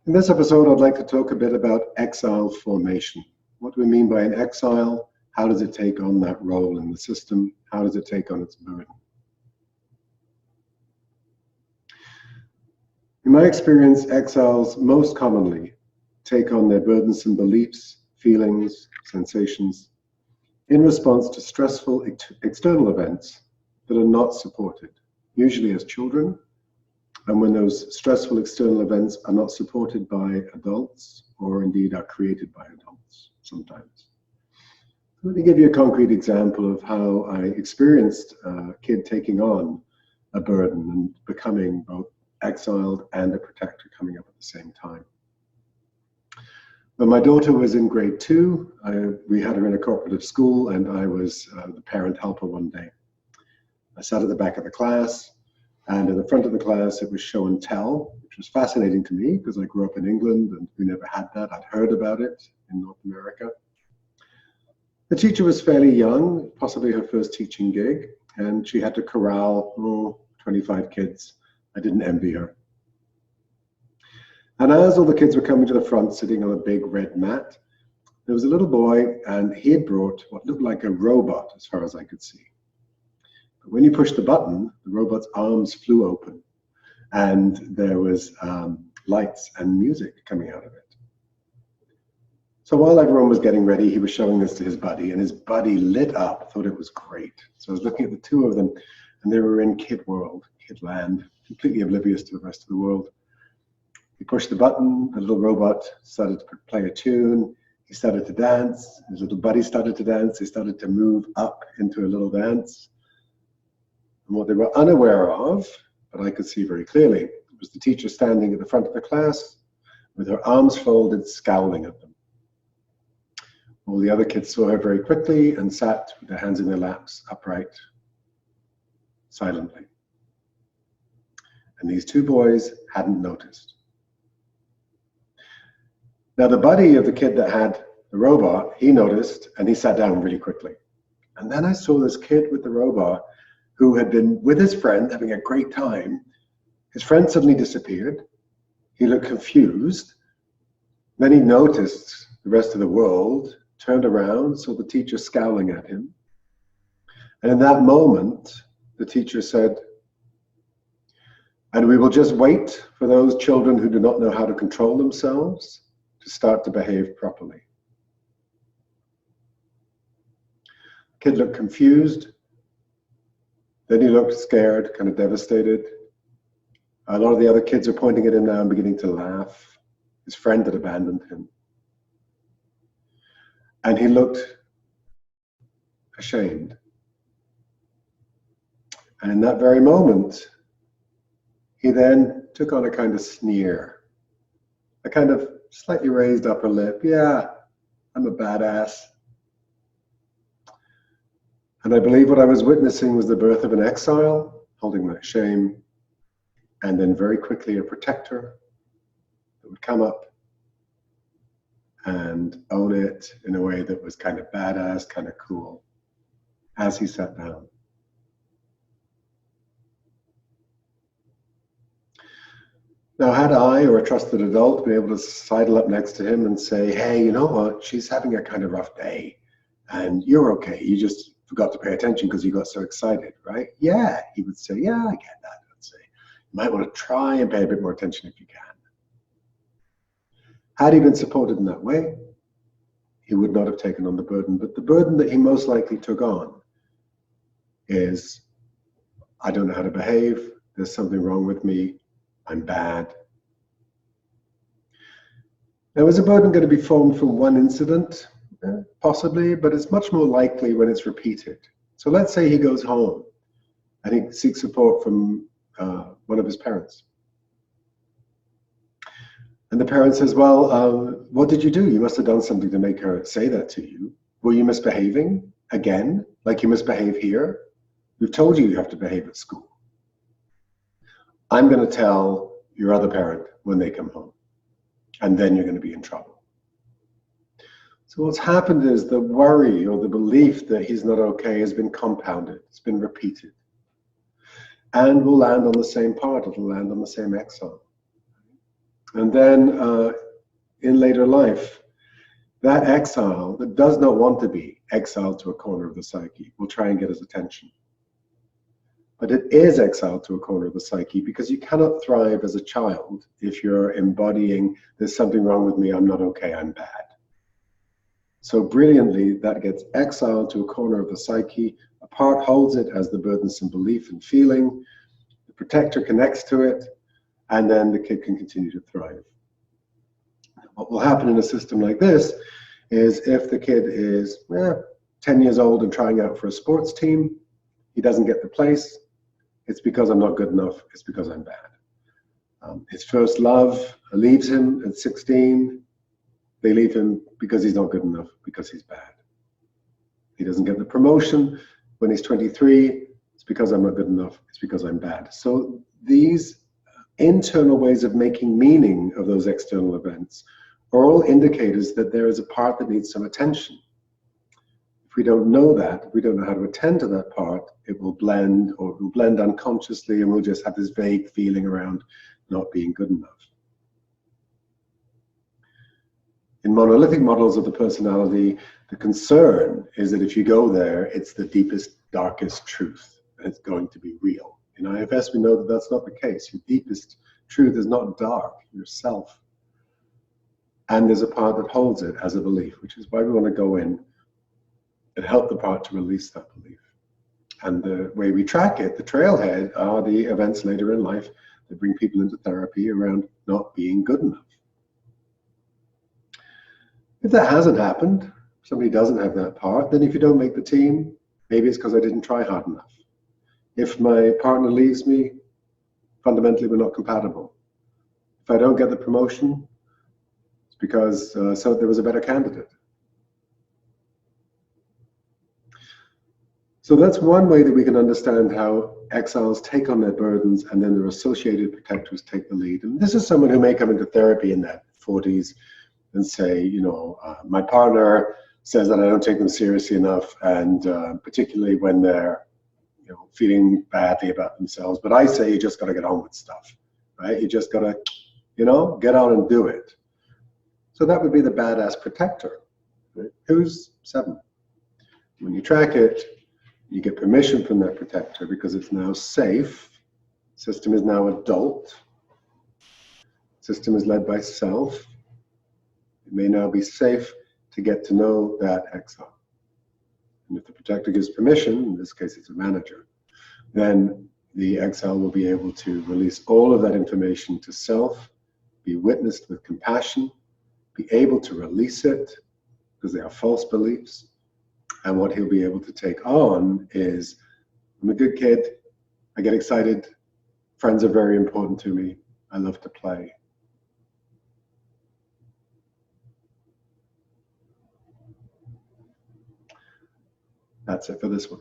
In this episode, I'd like to talk a bit about exile formation. What do we mean by an exile? How does it take on that role in the system? How does it take on its burden? In my experience, exiles most commonly take on their burdensome beliefs, feelings, sensations in response to stressful external events that are not supported, usually as children, and when those stressful external events are not supported by adults, or indeed are created by adults sometimes. Let me give you a concrete example of how I experienced a kid taking on a burden and becoming both exiled and a protector coming up at the same time. When my daughter was in grade 2, we had her in a cooperative school, and I was the parent helper one day. I sat at the back of the class, and in the front of the class, it was show and tell, which was fascinating to me because I grew up in England and we never had that. I'd heard about it in North America. The teacher was fairly young, possibly her first teaching gig, and she had to corral 25 kids. I didn't envy her. And as all the kids were coming to the front, sitting on a big red mat, there was a little boy, and he had brought what looked like a robot as far as I could see. But when you pushed the button, the robot's arms flew open, and there was lights and music coming out of it. So while everyone was getting ready, he was showing this to his buddy, and his buddy lit up, thought it was great. So I was looking at the two of them, and they were in kid world, kid land, completely oblivious to the rest of the world. He pushed the button, the little robot started to play a tune, he started to dance, his little buddy started to dance, they started to move up into a little dance. And what they were unaware of, but I could see very clearly, was the teacher standing at the front of the class with her arms folded, scowling at them. All the other kids saw her very quickly and sat with their hands in their laps, upright, silently. And these two boys hadn't noticed. Now the buddy of the kid that had the robot, he noticed and he sat down really quickly. And then I saw this kid with the robot who had been with his friend having a great time. His friend suddenly disappeared. He looked confused. Then he noticed the rest of the world, turned around, saw the teacher scowling at him. And in that moment, the teacher said, "And we will just wait for those children who do not know how to control themselves to start to behave properly." The kid looked confused. Then he looked scared, kind of devastated. A lot of the other kids are pointing at him now and beginning to laugh. His friend had abandoned him. And he looked ashamed. And in that very moment, he then took on a kind of sneer, a kind of slightly raised upper lip. "Yeah, I'm a badass." And I believe what I was witnessing was the birth of an exile, holding that shame, and then very quickly a protector that would come up and own it in a way that was kind of badass, kind of cool, as he sat down. Now, had I or a trusted adult been able to sidle up next to him and say, "Hey, you know what, she's having a kind of rough day, and you're okay, you just forgot to pay attention because you got so excited, right?" "Yeah," he would say, "yeah, I get that." I'd say, "You might want to try and pay a bit more attention if you can." Had he been supported in that way, he would not have taken on the burden. But the burden that he most likely took on is, "I don't know how to behave, there's something wrong with me, I'm bad." Now, is a burden going to be formed from one incident? Possibly, but it's much more likely when it's repeated. So let's say he goes home and he seeks support from one of his parents. And the parent says, "Well, what did you do? You must have done something to make her say that to you. Were you misbehaving again, like you misbehave here? We've told you you have to behave at school. I'm going to tell your other parent when they come home, and then you're going to be in trouble." So what's happened is the worry or the belief that he's not okay has been compounded, it's been repeated, and will land on the same part, it'll land on the same exile. And then in later life, that exile that does not want to be exiled to a corner of the psyche will try and get his attention. But it is exiled to a corner of the psyche because you cannot thrive as a child if you're embodying, there's something wrong with me, I'm not okay, I'm bad. So brilliantly, that gets exiled to a corner of the psyche. A part holds it as the burdensome belief and feeling. The protector connects to it, and then the kid can continue to thrive. What will happen in a system like this is if the kid is 10 years old and trying out for a sports team, he doesn't get the place. It's because I'm not good enough. It's because I'm bad. His first love leaves him at 16. They leave him because he's not good enough, because he's bad. He doesn't get the promotion when he's 23. It's because I'm not good enough. It's because I'm bad. So these internal ways of making meaning of those external events are all indicators that there is a part that needs some attention. If we don't know that, if we don't know how to attend to that part, it will blend, or it will blend unconsciously, and we'll just have this vague feeling around not being good enough. In monolithic models of the personality, the concern is that if you go there, it's the deepest, darkest truth, and it's going to be real. In IFS, we know that that's not the case. Your deepest truth is not dark, yourself. And there's a part that holds it as a belief, which is why we want to go in and help the part to release that belief. And the way we track it, the trailhead, are the events later in life that bring people into therapy around not being good enough. If that hasn't happened, somebody doesn't have that part, then if you don't make the team, maybe it's because I didn't try hard enough. If my partner leaves me, fundamentally we're not compatible. If I don't get the promotion, it's because so there was a better candidate. So that's one way that we can understand how exiles take on their burdens and then their associated protectors take the lead. And this is someone who may come into therapy in their 40s and say, my partner says that I don't take them seriously enough, and particularly when they're feeling badly about themselves. But I say you just got to get on with stuff, right? You just got to, get on and do it. So that would be the badass protector, right? Who's 7. When you track it, you get permission from that protector because it's now safe. System is now adult. System is led by self. It may now be safe to get to know that exile. And if the protector gives permission, in this case it's a manager, then the exile will be able to release all of that information to self, be witnessed with compassion, be able to release it because they are false beliefs. And what he'll be able to take on is, I'm a good kid, I get excited, friends are very important to me, I love to play. That's it for this one.